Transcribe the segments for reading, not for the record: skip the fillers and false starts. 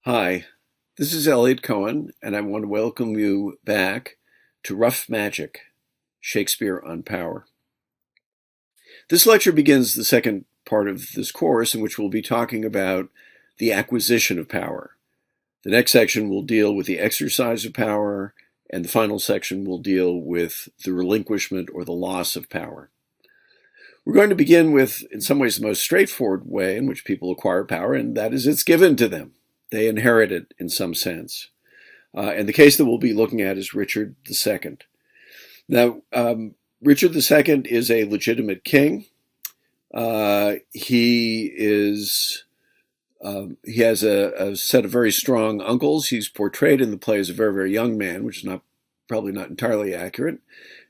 Hi, this is Elliot Cohen, and I want to welcome you back to Rough Magic, Shakespeare on Power. This lecture begins the second part of this course, in which we'll be talking about the acquisition of power. The next section will deal with the exercise of power, and the final section will deal with the relinquishment or the loss of power. We're going to begin with, in some ways, the most straightforward way in which people acquire power, and that is it's given to them. They inherit it in some sense. And the case that we'll be looking at is Richard II. Now, Richard II is a legitimate king. He has a set of very strong uncles. He's portrayed in the play as a very, very young man, which is probably not entirely accurate.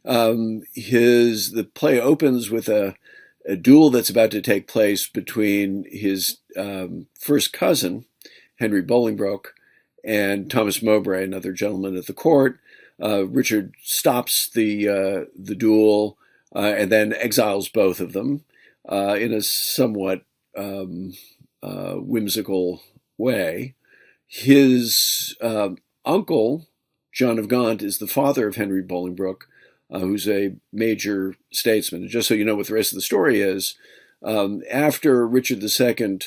The play opens with a duel that's about to take place between his first cousin, Henry Bolingbroke, and Thomas Mowbray, another gentleman at the court. Richard stops the duel and then exiles both of them in a somewhat whimsical way. His uncle, John of Gaunt, is the father of Henry Bolingbroke, who's a major statesman. And just so you know what the rest of the story is, after Richard II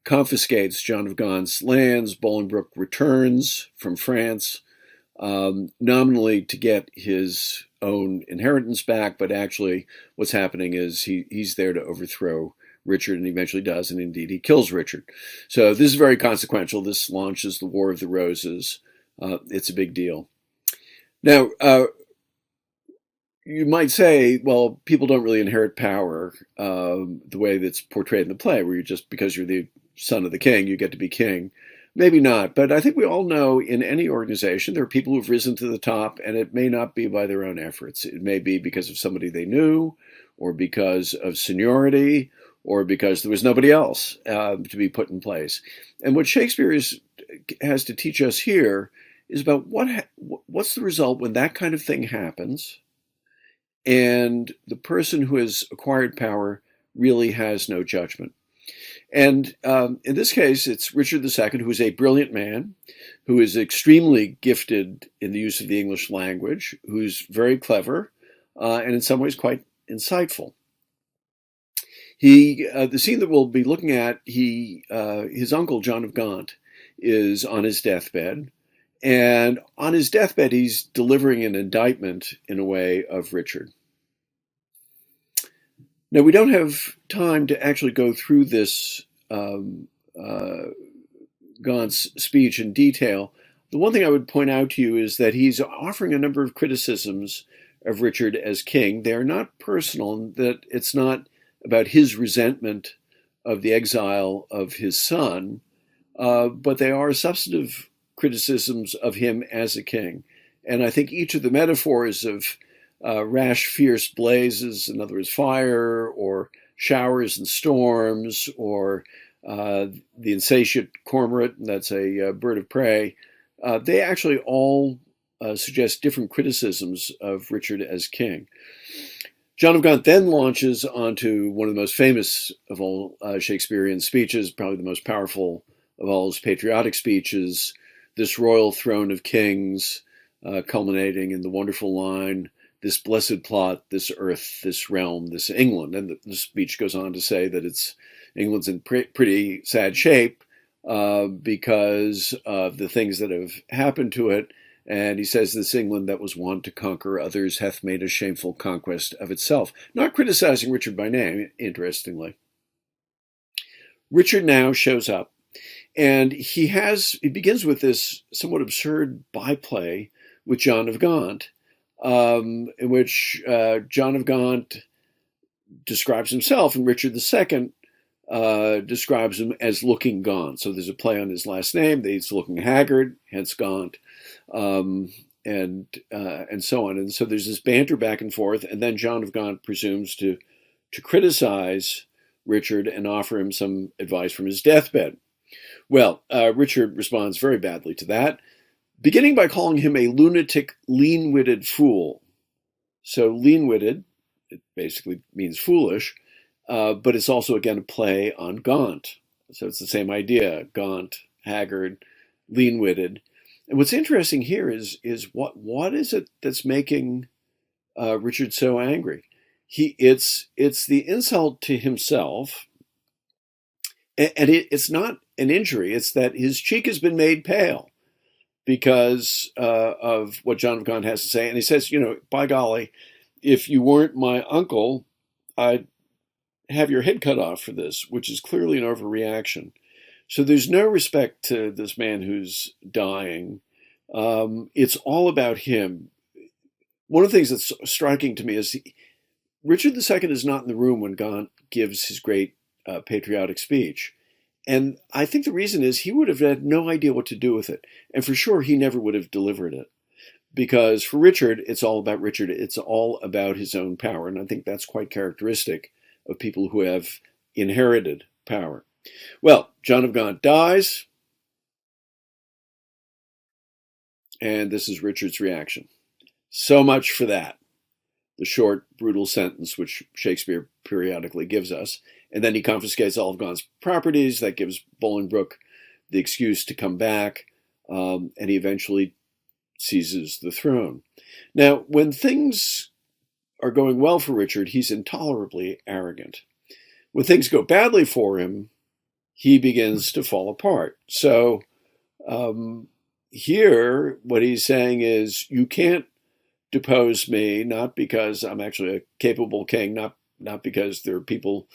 confiscates John of Gaunt's lands, Bolingbroke returns from France, nominally to get his own inheritance back, but actually what's happening is he's there to overthrow Richard, and he eventually does, and indeed he kills Richard. So this is very consequential. This launches the War of the Roses. It's a big deal. Now, you might say, well, people don't really inherit power the way that's portrayed in the play, where because you're the son of the king, you get to be king. Maybe not, but I think we all know in any organization there are people who've risen to the top, and it may not be by their own efforts. It may be because of somebody they knew, or because of seniority, or because there was nobody else to be put in place. And what Shakespeare has to teach us here is about what's the result when that kind of thing happens, and the person who has acquired power really has no judgment. And in this case, it's Richard II, who is a brilliant man, who is extremely gifted in the use of the English language, who's very clever, and in some ways quite insightful. The scene that we'll be looking at, his uncle, John of Gaunt, is on his deathbed. And on his deathbed, he's delivering an indictment, in a way, of Richard. Now, we don't have time to actually go through this Gaunt's speech in detail. The one thing I would point out to you is that he's offering a number of criticisms of Richard as king. They are not personal, that it's not about his resentment of the exile of his son, but they are substantive criticisms of him as a king. And I think each of the metaphors of rash, fierce blazes, in other words, fire, or showers and storms, or the insatiate cormorant, that's a bird of prey, they actually all suggest different criticisms of Richard as king. John of Gaunt then launches onto one of the most famous of all Shakespearean speeches, probably the most powerful of all his patriotic speeches, this royal throne of kings, culminating in the wonderful line, "This blessed plot, this earth, this realm, this England." And the speech goes on to say that England's in pretty sad shape because of the things that have happened to it. And he says, "This England that was wont to conquer others hath made a shameful conquest of itself." Not criticizing Richard by name, interestingly. Richard now shows up. And he begins with this somewhat absurd byplay with John of Gaunt, in which John of Gaunt describes himself, and Richard II describes him as looking gaunt. So there's a play on his last name, that he's looking haggard, hence gaunt, and so on. And so there's this banter back and forth, and then John of Gaunt presumes to criticize Richard and offer him some advice from his deathbed. Well, Richard responds very badly to that, beginning by calling him a lunatic, lean-witted fool. So lean-witted, it basically means foolish, but it's also, again, a play on Gaunt, So it's the same idea: gaunt, haggard, lean-witted. And what's interesting here is what is it that's making Richard so angry? It's the insult to himself, and it's not an injury. It's that his cheek has been made pale because of what John of Gaunt has to say. And he says, by golly, if you weren't my uncle, I'd have your head cut off for this, which is clearly an overreaction. So there's no respect to this man who's dying. It's all about him. One of the things that's striking to me is Richard II is not in the room when Gaunt gives his great patriotic speech. And I think the reason is he would have had no idea what to do with it. And for sure, he never would have delivered it. Because for Richard, it's all about Richard. It's all about his own power. And I think that's quite characteristic of people who have inherited power. Well, John of Gaunt dies. And this is Richard's reaction. So much for that. The short, brutal sentence which Shakespeare periodically gives us. And then he confiscates all of Gaunt's properties. That gives Bolingbroke the excuse to come back. And he eventually seizes the throne. Now, when things are going well for Richard, he's intolerably arrogant. When things go badly for him, he begins to fall apart. So here, what he's saying is, you can't depose me, not because I'm actually a capable king, not because there are people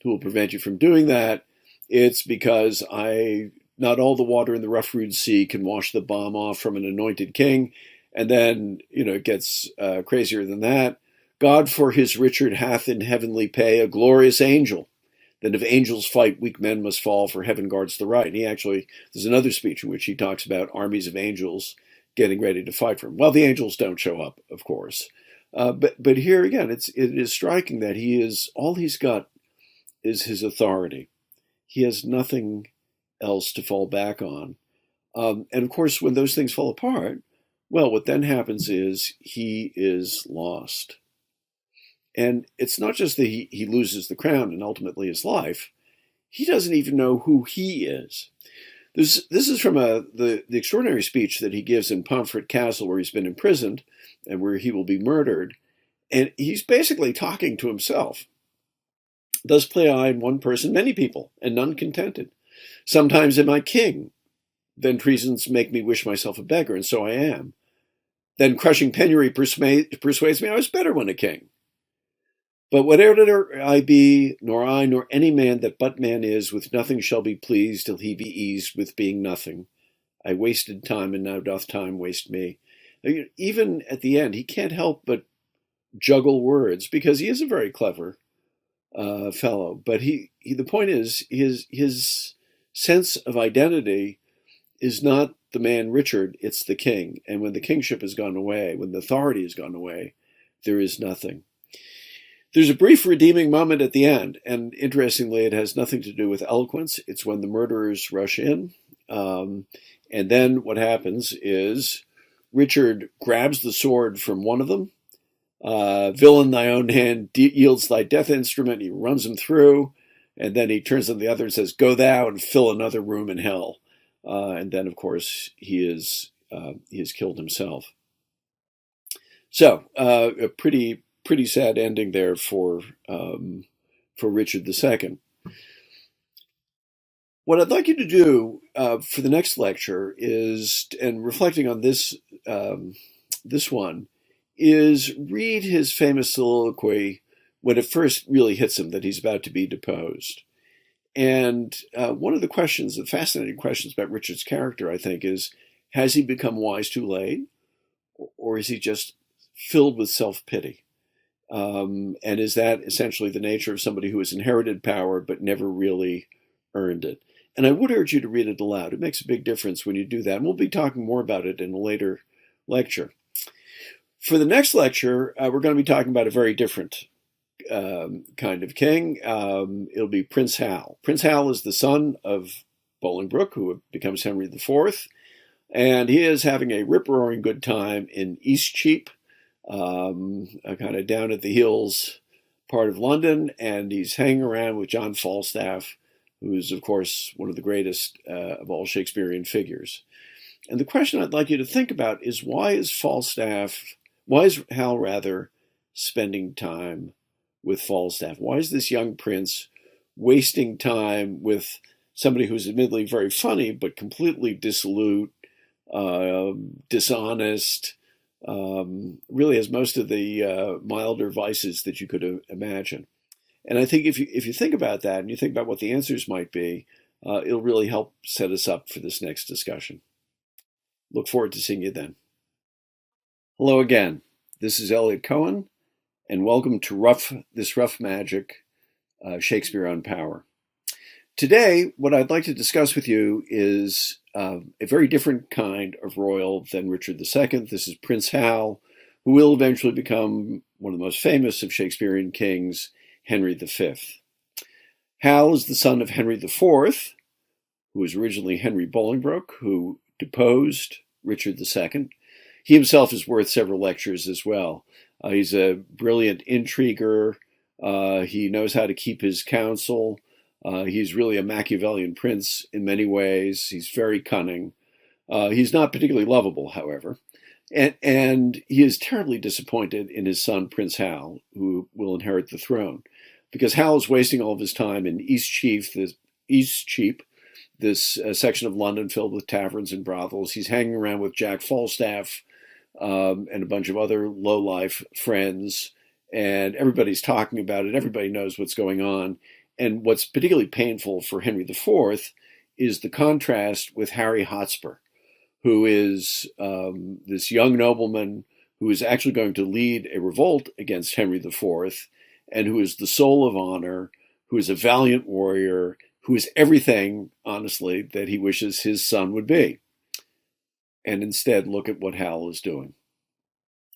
who will prevent you from doing that. It's because not all the water in the rough rude sea can wash the balm off from an anointed king. And then, it gets crazier than that. God for his Richard hath in heavenly pay a glorious angel. That if angels fight, weak men must fall, for heaven guards the right. And there's another speech in which he talks about armies of angels getting ready to fight for him. Well, the angels don't show up, of course. But here again, it is striking that all he's got is his authority. He has nothing else to fall back on. And of course, when those things fall apart, well, what then happens is he is lost. And it's not just that he loses the crown and ultimately his life. He doesn't even know who he is. This is from the extraordinary speech that he gives in Pomfret Castle, where he's been imprisoned and where he will be murdered. And he's basically talking to himself. Thus play I in one person many people, and none contented. Sometimes am I king, then treasons make me wish myself a beggar, and so I am. Then crushing penury persuades me I was better when a king. But whatever I be, nor I, nor any man that but man is, with nothing shall be pleased till he be eased with being nothing. I wasted time, and now doth time waste me. Even at the end, he can't help but juggle words, because he is a very clever fellow. But the point is, his sense of identity is not the man Richard, it's the king. And when the kingship has gone away, when the authority has gone away, there is nothing. There's a brief redeeming moment at the end, and interestingly, it has nothing to do with eloquence. It's when the murderers rush in, and then what happens is Richard grabs the sword from one of them. Villain, thy own hand yields thy death instrument. He runs him through, and then he turns on the other and says, "Go thou and fill another room in hell." And then, of course, he is killed himself. So a pretty sad ending there for Richard II. What I'd like you to do for the next lecture is, and reflecting on this one, is read his famous soliloquy when it first really hits him that he's about to be deposed. And one of the fascinating questions about Richard's character, I think, is, has he become wise too late? Or is he just filled with self-pity? And is that essentially the nature of somebody who has inherited power but never really earned it? And I would urge you to read it aloud. It makes a big difference when you do that. And we'll be talking more about it in a later lecture. For the next lecture, we're going to be talking about a very different kind of king. It'll be Prince Hal. Prince Hal is the son of Bolingbroke, who becomes Henry IV. And he is having a rip-roaring good time in Eastcheap, kind of down at the hills part of London, and he's hanging around with John Falstaff, who is, of course, one of the greatest of all Shakespearean figures. And the question I'd like you to think about is why is Hal rather spending time with Falstaff? Why is this young prince wasting time with somebody who's admittedly very funny, but completely dissolute, dishonest, really has most of the milder vices that you could imagine? And I think if you think about that and you think about what the answers might be, it'll really help set us up for this next discussion. Look forward to seeing you then. Hello again. This is Elliot Cohen, and welcome to Rough Magic, Shakespeare on Power. Today, what I'd like to discuss with you is a very different kind of royal than Richard II. This is Prince Hal, who will eventually become one of the most famous of Shakespearean kings, Henry V. Hal is the son of Henry IV, who was originally Henry Bolingbroke, who deposed Richard II. He himself is worth several lectures as well. He's a brilliant intriguer. He knows how to keep his counsel. He's really a Machiavellian prince in many ways. He's very cunning. He's not particularly lovable, however. And he is terribly disappointed in his son, Prince Hal, who will inherit the throne, because Hal is wasting all of his time in Eastcheap, this section of London filled with taverns and brothels. He's hanging around with Jack Falstaff and a bunch of other low-life friends, and everybody's talking about it. Everybody knows what's going on. And what's particularly painful for Henry IV is the contrast with Harry Hotspur, who is this young nobleman who is actually going to lead a revolt against Henry IV, and who is the soul of honor, who is a valiant warrior, who is everything, honestly, that he wishes his son would be. And instead, look at what Hal is doing.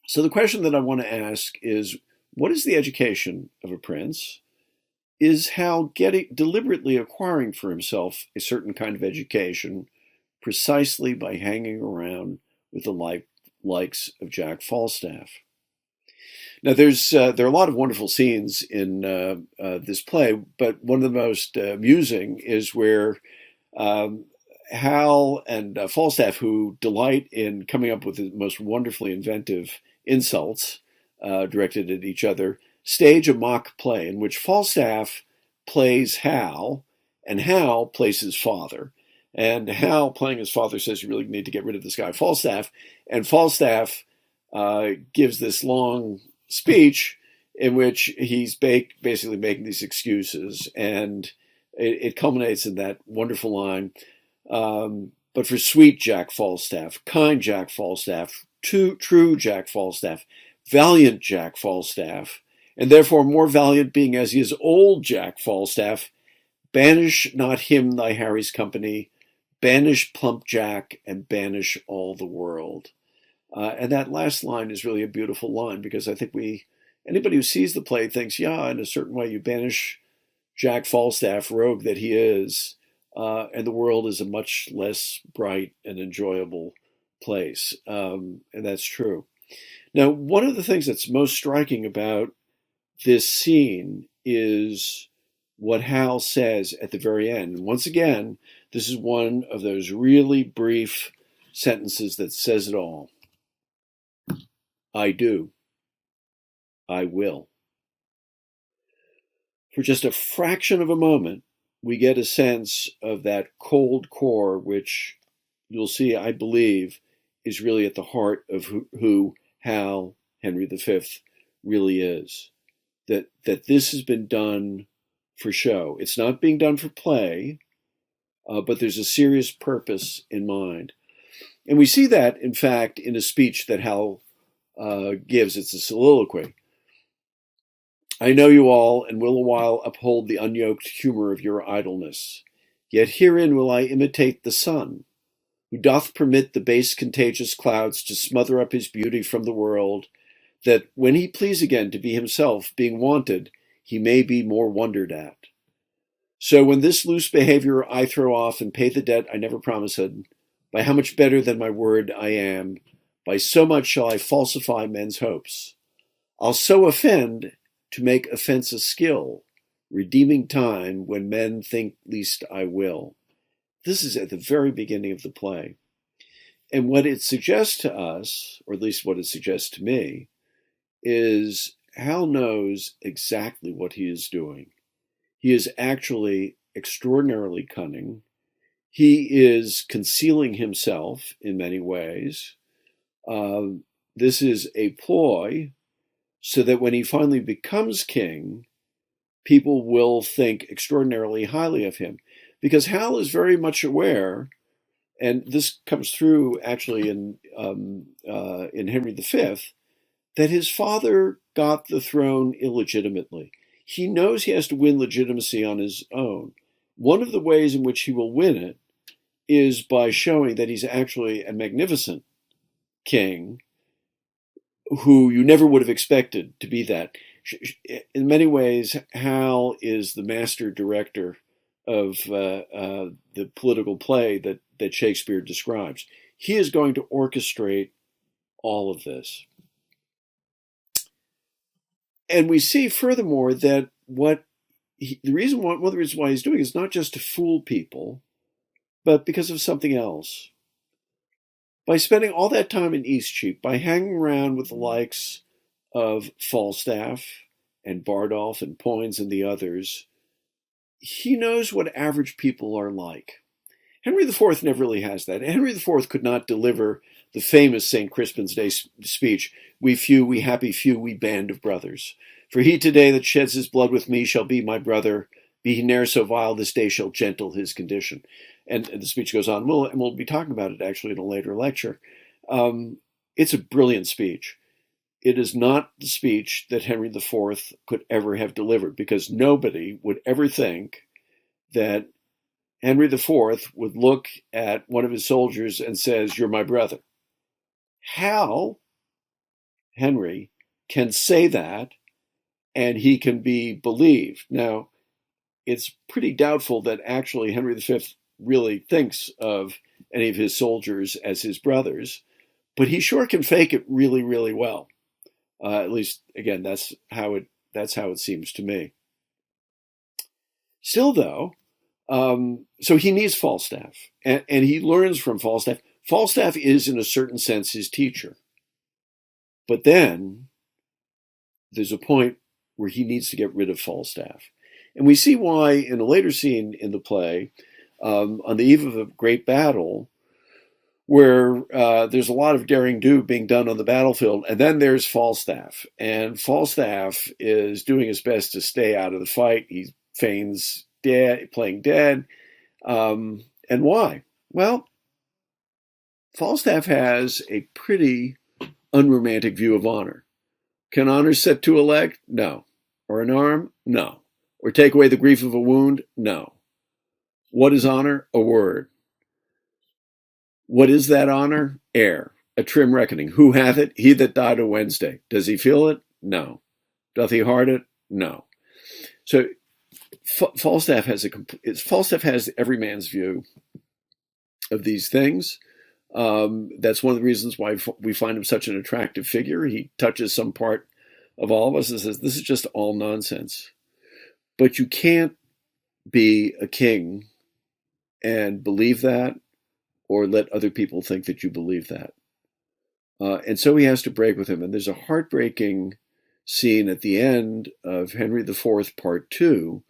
So the question that I want to ask is, what is the education of a prince? Is Hal deliberately acquiring for himself a certain kind of education precisely by hanging around with the likes of Jack Falstaff? Now, there are a lot of wonderful scenes in this play, but one of the most amusing is where Hal and Falstaff, who delight in coming up with the most wonderfully inventive insults directed at each other, stage a mock play in which Falstaff plays Hal, and Hal plays his father. And Hal, playing his father, says, "You really need to get rid of this guy, Falstaff." And Falstaff gives this long speech in which he's basically making these excuses. And it culminates in that wonderful line, "But for sweet Jack Falstaff, kind Jack Falstaff, true Jack Falstaff, valiant Jack Falstaff, and therefore more valiant being as he is old Jack Falstaff, banish not him thy Harry's company, banish plump Jack, and banish all the world." And that last line is really a beautiful line, because I think anybody who sees the play thinks, yeah, in a certain way you banish Jack Falstaff, rogue that he is, and the world is a much less bright and enjoyable place. And that's true. Now, one of the things that's most striking about this scene is what Hal says at the very end. And once again, this is one of those really brief sentences that says it all. "I do. I will." For just a fraction of a moment, we get a sense of that cold core, which you'll see, I believe, is really at the heart of who Hal, Henry V, really is. That this has been done for show. It's not being done for play, but there's a serious purpose in mind. And we see that, in fact, in a speech that Hal gives. It's a soliloquy. "I know you all, and will a while uphold the unyoked humor of your idleness. Yet herein will I imitate the sun, who doth permit the base contagious clouds to smother up his beauty from the world, that when he please again to be himself, being wanted, he may be more wondered at. So when this loose behavior I throw off and pay the debt I never promised, by how much better than my word I am, by so much shall I falsify men's hopes. I'll so offend to make offense a skill, redeeming time when men think least I will. This is at the very beginning of the play. And what it suggests to us, or at least what it suggests to me, is Hal knows exactly what he is doing. He is actually extraordinarily cunning. He is concealing himself in many ways. This is a ploy so that when he finally becomes king, people will think extraordinarily highly of him. Because Hal is very much aware, and this comes through actually in Henry V, that his father got the throne illegitimately. He knows he has to win legitimacy on his own. One of the ways in which he will win it is by showing that he's actually a magnificent king who you never would have expected to be that. In many ways, Hal is the master director of the political play that Shakespeare describes. He is going to orchestrate all of this. And we see furthermore that one of the reasons why he's doing it is not just to fool people, but because of something else. By spending all that time in Eastcheap, by hanging around with the likes of Falstaff and Bardolph and Poins and the others, he knows what average people are like. Henry IV never really has that. Henry IV could not deliver the famous St. Crispin's Day speech, "We few, we happy few, we band of brothers. For he today that sheds his blood with me shall be my brother. Be he ne'er so vile, this day shall gentle his condition." And the speech goes on. We'll be talking about it actually in a later lecture. It's a brilliant speech. It is not the speech that Henry IV could ever have delivered, because nobody would ever think that Henry IV would look at one of his soldiers and says, "You're my brother." How Henry can say that and he can be believed. Now, it's pretty doubtful that actually Henry V really thinks of any of his soldiers as his brothers, but he sure can fake it really, really well. At least, again, that's how it seems to me. Still, though, so he needs Falstaff, and he learns from Falstaff. Falstaff is, in a certain sense, his teacher. But then there's a point where he needs to get rid of Falstaff. And we see why in a later scene in the play, on the eve of a great battle, where there's a lot of daring do being done on the battlefield, and then there's Falstaff. And Falstaff is doing his best to stay out of the fight. He feigns dead, playing dead. And why? Well, Falstaff has a pretty unromantic view of honor. Can honor set to a leg? No. Or an arm? No. Or take away the grief of a wound? No. What is honor? A word. What is that honor? Air. A trim reckoning. Who hath it? He that died a Wednesday. Does he feel it? No. Doth he heart it? No. So Falstaff has every man's view of these things. That's one of the reasons why we find him such an attractive figure. He touches some part of all of us and says, this is just all nonsense. But you can't be a king and believe that, or let other people think that you believe that. And so he has to break with him. And there's a heartbreaking scene at the end of Henry IV, Part 2,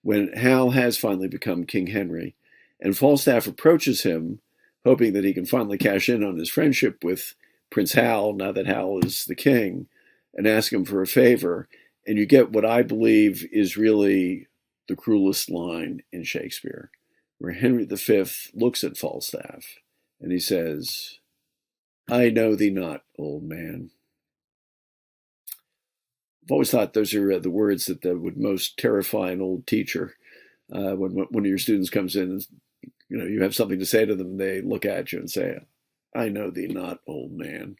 when Hal has finally become King Henry. And Falstaff approaches him, hoping that he can finally cash in on his friendship with Prince Hal, now that Hal is the king, and ask him for a favor. And you get what I believe is really the cruelest line in Shakespeare, where Henry V looks at Falstaff and he says, "I know thee not, old man." I've always thought those are the words that would most terrify an old teacher. When one of your students comes in and you have something to say to them, they look at you and say, "I know thee not, old man."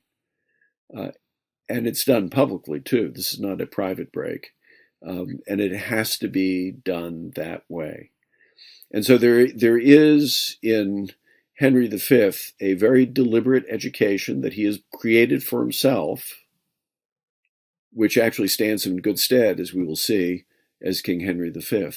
And it's done publicly too. This is not a private break. And it has to be done that way. And so there is in Henry V a very deliberate education that he has created for himself, which actually stands him in good stead, as we will see as King Henry V.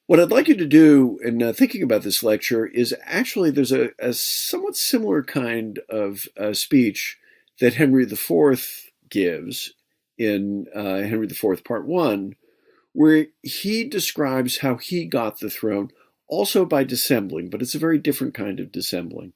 What I'd like you to do in thinking about this lecture is actually there's a somewhat similar kind of speech that Henry IV gives in Henry IV Part 1, where he describes how he got the throne, also by dissembling, but it's a very different kind of dissembling,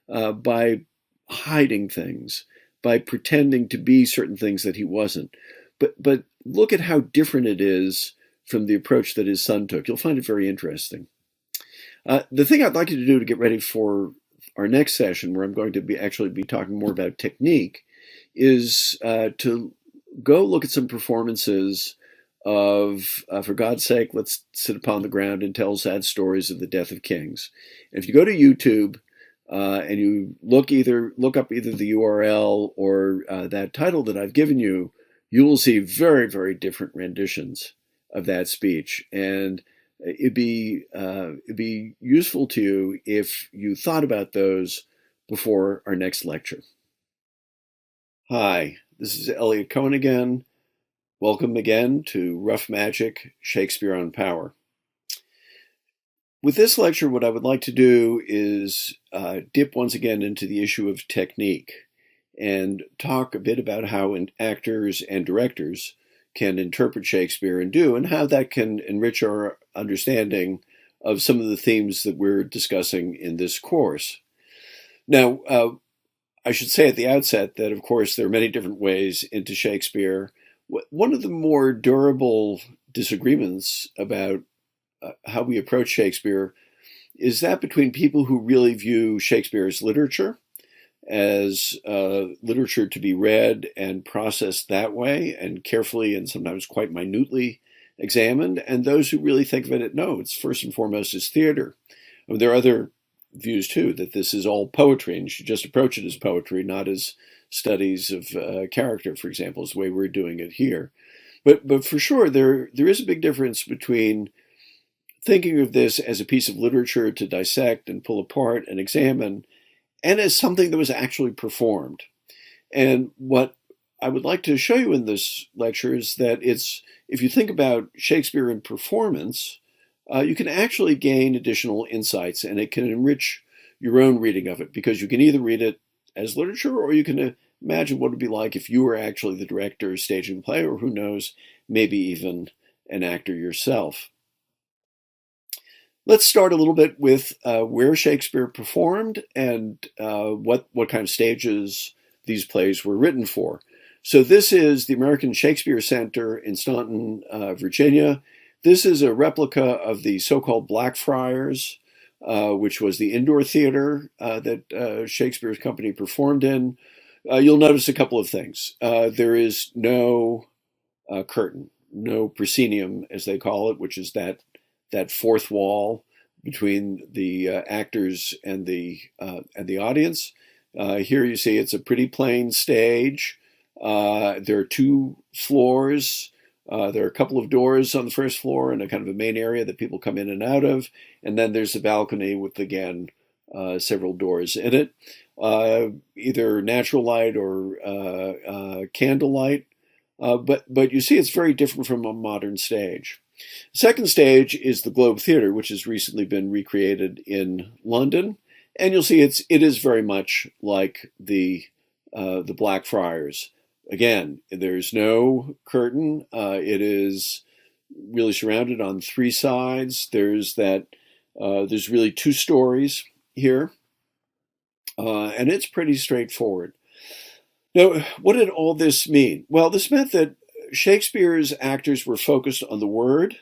by hiding things, by pretending to be certain things that he wasn't. But look at how different it is from the approach that his son took. You'll find it very interesting. The thing I'd like you to do to get ready for our next session, where I'm going to actually be talking more about technique, is to go look at some performances of, for God's sake, let's sit upon the ground and tell sad stories of the death of kings. And if you go to YouTube and you look up either the URL or that title that I've given you, you will see very, very different renditions of that speech. And it'd be useful to you if you thought about those before our next lecture. Hi, this is Elliot Cohen again. Welcome again to Rough Magic, Shakespeare on Power. With this lecture, what I would like to do is dip once again into the issue of technique and talk a bit about how actors and directors can interpret Shakespeare and how that can enrich our understanding of some of the themes that we're discussing in this course. Now, I should say at the outset that, of course, there are many different ways into Shakespeare. One of the more durable disagreements about how we approach Shakespeare is that between people who really view Shakespeare as literature to be read and processed that way and carefully and sometimes quite minutely examined, and those who really think of it, no, it's first and foremost as theater. I mean, there are other views too, that this is all poetry and you should just approach it as poetry, not as studies of character, for example, is the way we're doing it here. But for sure, there is a big difference between thinking of this as a piece of literature to dissect and pull apart and examine, and as something that was actually performed. And what I would like to show you in this lecture is that if you think about Shakespeare in performance, you can actually gain additional insights, and it can enrich your own reading of it, because you can either read it as literature, or you can imagine what it would be like if you were actually the director staging the play, or who knows, maybe even an actor yourself. Let's start a little bit with where Shakespeare performed and what kind of stages these plays were written for. So this is the American Shakespeare Center in Staunton, Virginia. This is a replica of the so-called Blackfriars, which was the indoor theater that Shakespeare's company performed in. You'll notice a couple of things. There is no curtain, no proscenium, as they call it, which is that fourth wall between the actors and the audience. Here you see it's a pretty plain stage. There are two floors. There are a couple of doors on the first floor and a kind of a main area that people come in and out of. And then there's a balcony with, again, several doors in it, either natural light or candlelight. But you see it's very different from a modern stage. Second stage is the Globe Theatre, which has recently been recreated in London. And you'll see it is very much like the Blackfriars. Again, there's no curtain. It is really surrounded on three sides. There's really two stories here, and it's pretty straightforward. Now, what did all this mean? Well, this meant that Shakespeare's actors were focused on the word,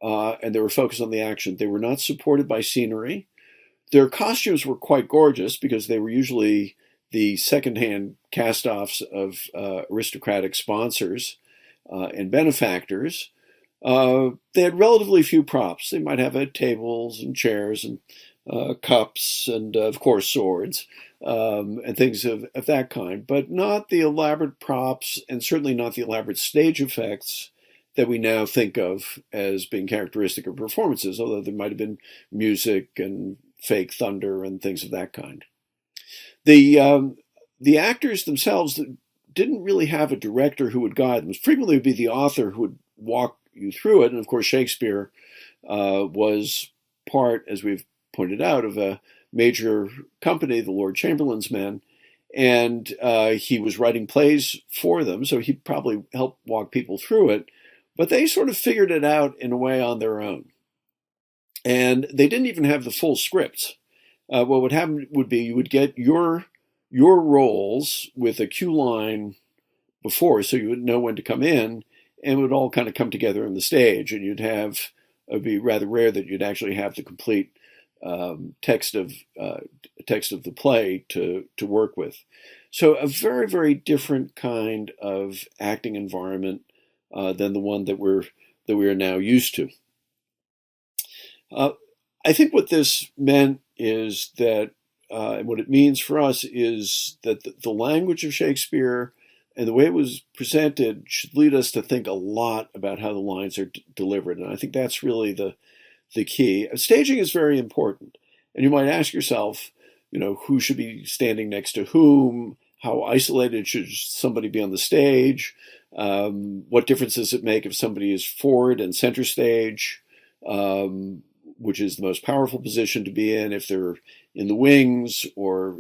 and they were focused on the action. They were not supported by scenery. Their costumes were quite gorgeous because they were usually the secondhand cast-offs of aristocratic sponsors and benefactors. They had relatively few props. They might have tables and chairs and cups and, of course, swords and things of that kind, but not the elaborate props and certainly not the elaborate stage effects that we now think of as being characteristic of performances, although there might have been music and fake thunder and things of that kind. The actors themselves didn't really have a director who would guide them. Frequently, it would be the author who would walk you through it. And of course, Shakespeare was part, as we've pointed out, of a major company, the Lord Chamberlain's Men, and he was writing plays for them, so he probably helped walk people through it. But they sort of figured it out in a way on their own. And they didn't even have the full scripts. What would happen would be you would get your roles with a cue line before, so you would know when to come in, and it would all kind of come together on the stage. And it would be rather rare that you'd actually have the complete text of the play to work with. So a very, very different kind of acting environment than the one that we are now used to. I think what this meant is that, and what it means for us is that the language of Shakespeare and the way it was presented should lead us to think a lot about how the lines are delivered. And I think that's really the key. Staging is very important. And you might ask yourself, who should be standing next to whom? How isolated should somebody be on the stage? What difference does it make if somebody is forward and center stage, which is the most powerful position to be in, if they're in the wings or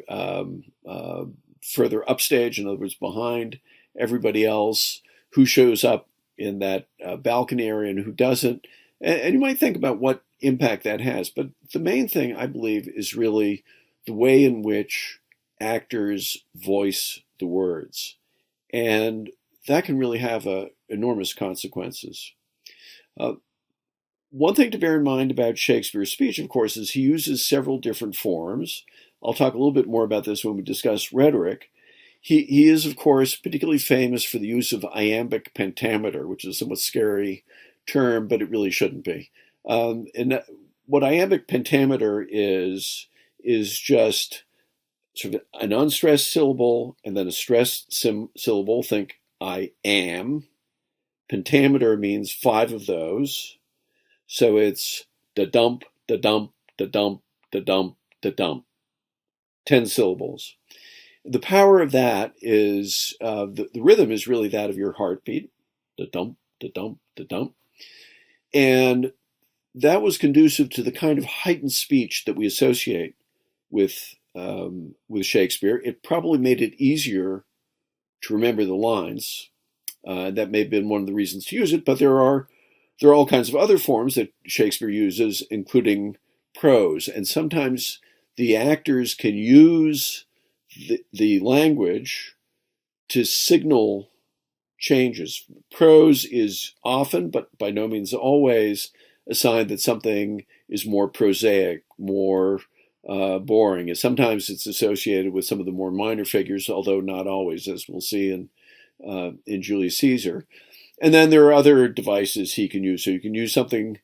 further upstage, in other words, behind everybody else, who shows up in that balcony area and who doesn't. And you might think about what impact that has. But the main thing, I believe, is really the way in which actors voice the words. And that can really have enormous consequences. One thing to bear in mind about Shakespeare's speech, of course, is he uses several different forms. I'll talk a little bit more about this when we discuss rhetoric. He is, of course, particularly famous for the use of iambic pentameter, which is a somewhat scary term, but it really shouldn't be. And what iambic pentameter is just sort of an unstressed syllable and then a stressed syllable. Think I am. Pentameter means 5 of those. So it's da dump, da dump, da dump, da dump, da dump. 10 syllables. The power of that is the rhythm is really that of your heartbeat. Da dump, da dump, da dump. And that was conducive to the kind of heightened speech that we associate with Shakespeare. It probably made it easier to remember the lines. That may have been one of the reasons to use it, but there are all kinds of other forms that Shakespeare uses, including prose. And sometimes the actors can use the language to signal changes. Prose is often, but by no means always, a sign that something is more prosaic, more boring. And sometimes it's associated with some of the more minor figures, although not always, as we'll see in Julius Caesar. And then there are other devices he can use. So you can use something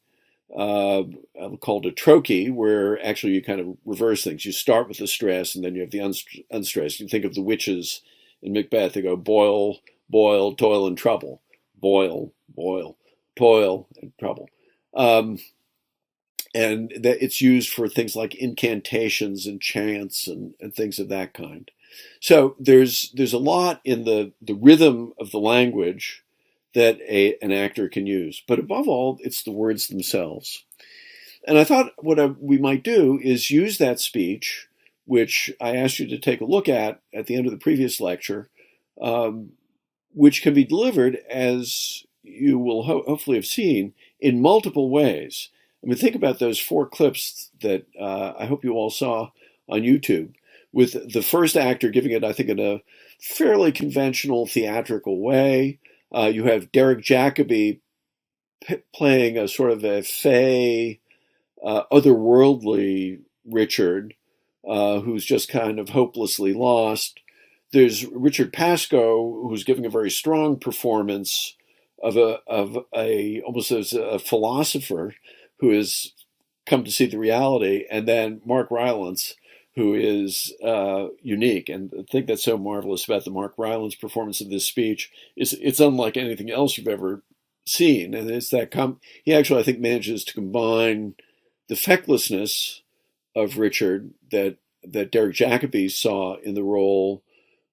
called a trochee, where actually you kind of reverse things. You start with the stress, and then you have the unstressed. You think of the witches in Macbeth. They go boil, boil, toil, and trouble. Boil, boil, toil, and trouble. And that it's used for things like incantations and chants and things of that kind. So there's a lot in the rhythm of the language that an actor can use. But above all, it's the words themselves. And I thought what we might do is use that speech, which I asked you to take a look at the end of the previous lecture, which can be delivered, as you will hopefully have seen, in multiple ways. I mean, think about those 4 clips that I hope you all saw on YouTube, with the first actor giving it, I think, in a fairly conventional theatrical way. You have Derek Jacobi playing a sort of a fey, otherworldly Richard, who's just kind of hopelessly lost. There's Richard Pascoe, who's giving a very strong performance of almost as a philosopher who has come to see the reality, and then Mark Rylance, who is unique. And the thing that's so marvelous about the Mark Rylance performance of this speech is it's unlike anything else you've ever seen. And it's that he actually, I think, manages to combine the fecklessness of Richard that Derek Jacobi saw in the role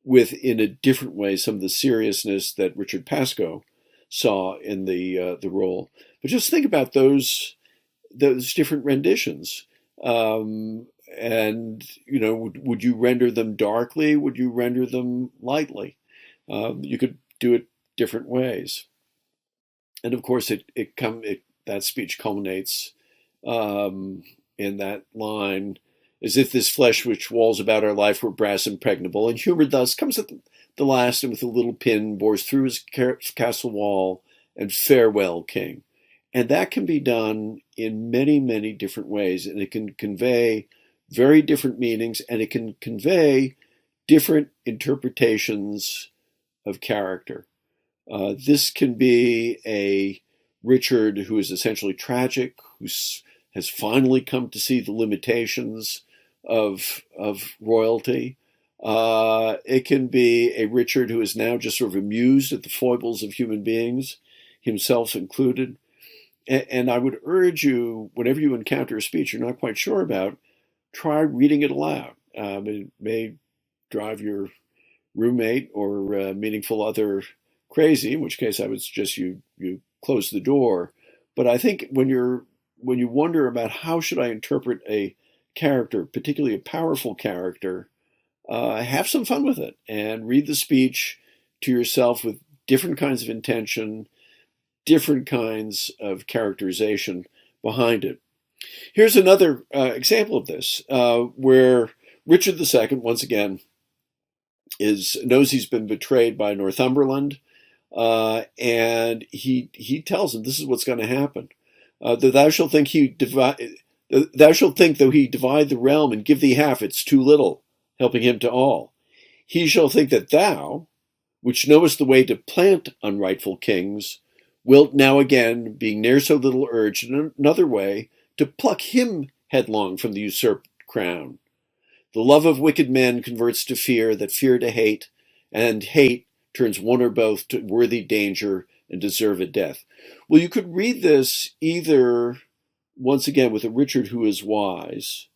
with, in a different way, some of the seriousness that Richard Pascoe saw in the role. But just think about those different renditions. And would you render them darkly? Would you render them lightly? You could do it different ways. And of course, that speech culminates in that line, as if this flesh which walls about our life were brass impregnable, and humor thus comes at the last, and with a little pin bores through his castle wall, and farewell, king. And that can be done in many, many different ways, and it can convey very different meanings, and it can convey different interpretations of character. This can be a Richard who is essentially tragic, who has finally come to see the limitations of royalty. It can be a Richard who is now just sort of amused at the foibles of human beings, himself included. And I would urge you, whenever you encounter a speech you're not quite sure about, try reading it aloud. It may drive your roommate or meaningful other crazy, in which case I would suggest you close the door. But I think when you wonder about how should I interpret a character, particularly a powerful character, have some fun with it and read the speech to yourself with different kinds of intention, different kinds of characterization behind it. Here's another example of this, where Richard II, once again, knows he's been betrayed by Northumberland, and he tells him this is what's going to happen. That thou shalt think though he divide the realm and give thee half, it's too little, helping him to all. He shall think that thou, which knowest the way to plant unrightful kings, wilt now again, being ne'er so little urged in another way, to pluck him headlong from the usurped crown. The love of wicked men converts to fear, that fear to hate, and hate turns one or both to worthy danger and deserved death. Well, you could read this either, once again, with a Richard who is wise,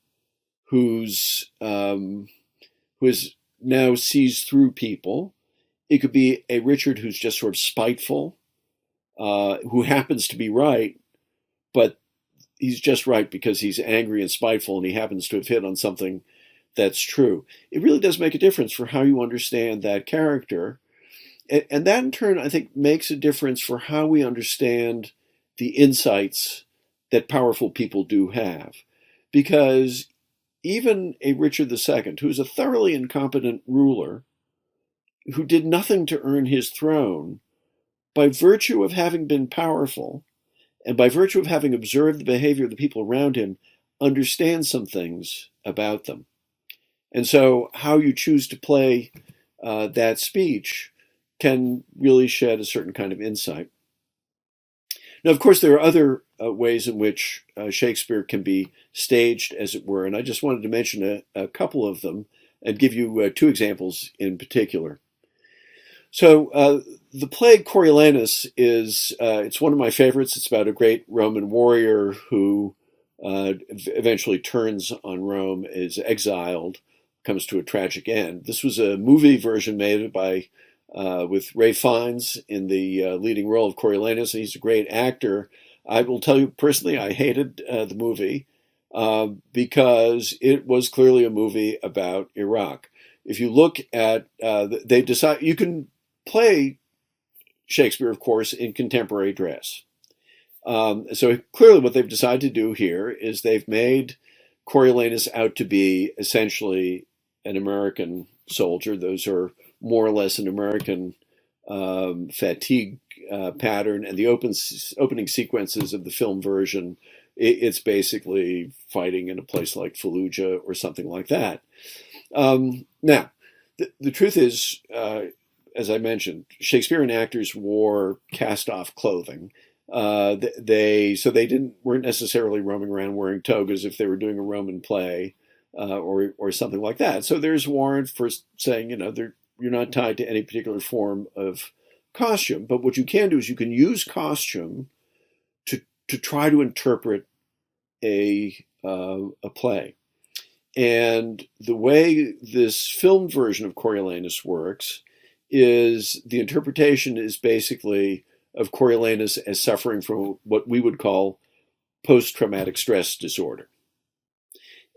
who now sees through people. It could be a Richard who's just sort of spiteful, who happens to be right, but he's just right because he's angry and spiteful, and he happens to have hit on something that's true. It really does make a difference for how you understand that character. And that, in turn, I think, makes a difference for how we understand the insights that powerful people do have. Because even a Richard II, who is a thoroughly incompetent ruler, who did nothing to earn his throne, by virtue of having been powerful, and by virtue of having observed the behavior of the people around him, understands some things about them. And so how you choose to play that speech can really shed a certain kind of insight. Now, of course, there are other ways in which Shakespeare can be staged, as it were, and I just wanted to mention a couple of them and give you two examples in particular. So the play Coriolanus it's one of my favorites. It's about a great Roman warrior who eventually turns on Rome, is exiled, comes to a tragic end. This was a movie version made with Ralph Fiennes in the leading role of Coriolanus, and he's a great actor. I will tell you personally, I hated the movie because it was clearly a movie about Iraq. If you look at, they decide you can play Shakespeare, of course, in contemporary dress. So clearly, what they've decided to do here is they've made Coriolanus out to be essentially an American soldier. Those are more or less an American fatigue pattern, and the opening sequences of the film version, it's basically fighting in a place like Fallujah or something like that. Now, the truth is, as I mentioned, Shakespearean actors wore cast-off clothing. They weren't necessarily roaming around wearing togas if they were doing a Roman play or something like that. So there's warrant for saying, you're not tied to any particular form of costume. But what you can do is you can use costume to try to interpret a play. And the way this filmed version of Coriolanus works is the interpretation is basically of Coriolanus as suffering from what we would call post-traumatic stress disorder.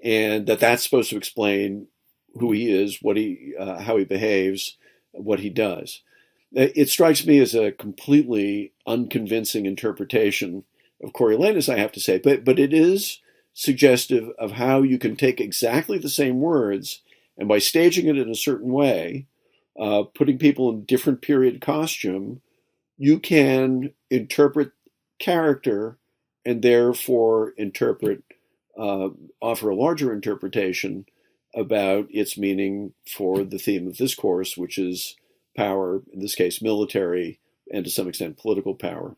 And that's supposed to explain who he is, how he behaves, what he does. It strikes me as a completely unconvincing interpretation of Coriolanus, I have to say, but it is suggestive of how you can take exactly the same words and by staging it in a certain way, putting people in different period costume, you can interpret character and therefore offer a larger interpretation about its meaning for the theme of this course, which is power, in this case military, and to some extent political power.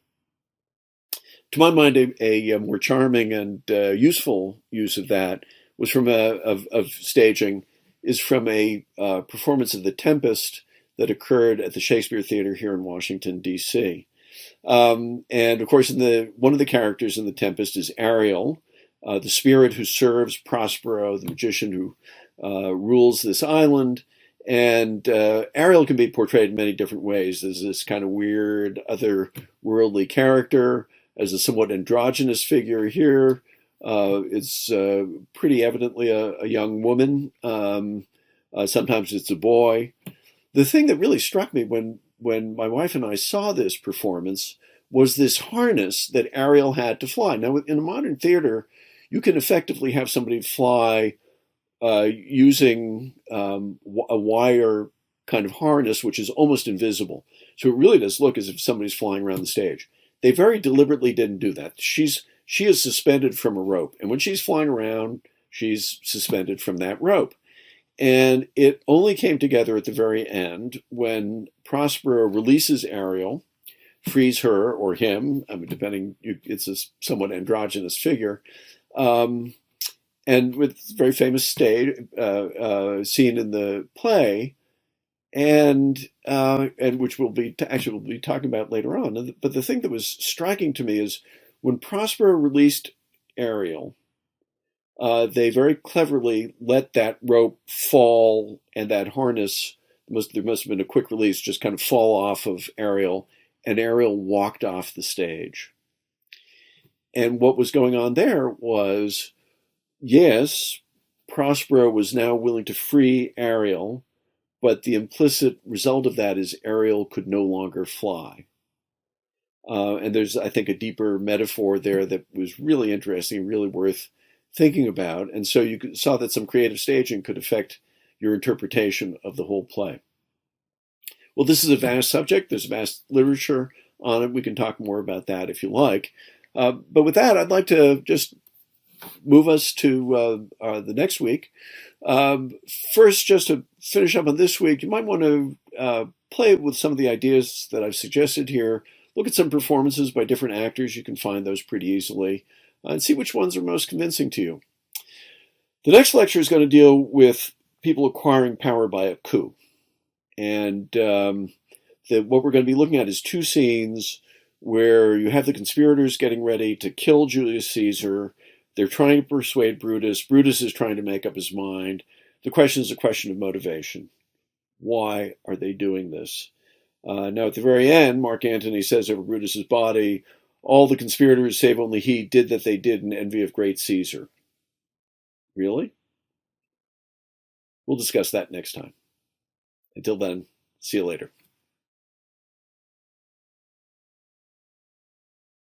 To my mind, a more charming and useful use of that was from of staging is from a performance of the Tempest that occurred at the Shakespeare Theater here in Washington, D.C. And of course, one of the characters in the Tempest is Ariel, the spirit who serves Prospero, the magician who rules this island. And Ariel can be portrayed in many different ways. There's this kind of weird, otherworldly character, as a somewhat androgynous figure here. It's pretty evidently a young woman. Sometimes it's a boy. The thing that really struck me when my wife and I saw this performance was this harness that Ariel had to fly. Now, in a modern theater, you can effectively have somebody fly using a wire kind of harness, which is almost invisible. So it really does look as if somebody's flying around the stage. They very deliberately didn't do that. She is suspended from a rope, and when she's flying around, she's suspended from that rope. And it only came together at the very end when Prospero releases Ariel, frees her or him, depending, it's a somewhat androgynous figure, and with very famous scene in the play, and which we'll be talking about later on. But the thing that was striking to me is when Prospero released Ariel, they very cleverly let that rope fall, and that harness, there must have been a quick release, just kind of fall off of Ariel, and Ariel walked off the stage. And what was going on there was, yes, Prospero was now willing to free Ariel, but the implicit result of that is Ariel could no longer fly. And there's, I think, a deeper metaphor there that was really interesting, really worth thinking about. And so you saw that some creative staging could affect your interpretation of the whole play. Well, this is a vast subject. There's vast literature on it. We can talk more about that if you like. But with that, I'd like to just move us to the next week. First, just to finish up on this week, you might want to play with some of the ideas that I've suggested here. Look at some performances by different actors. You can find those pretty easily, and see which ones are most convincing to you. The next lecture is going to deal with people acquiring power by a coup. And what we're going to be looking at is two scenes where you have the conspirators getting ready to kill Julius Caesar. They're trying to persuade Brutus. Brutus is trying to make up his mind. The question is a question of motivation. Why are they doing this? Now, at the very end, Mark Antony says over Brutus's body, all the conspirators, save only he, did that they did in envy of great Caesar. Really? We'll discuss that next time. Until then, see you later.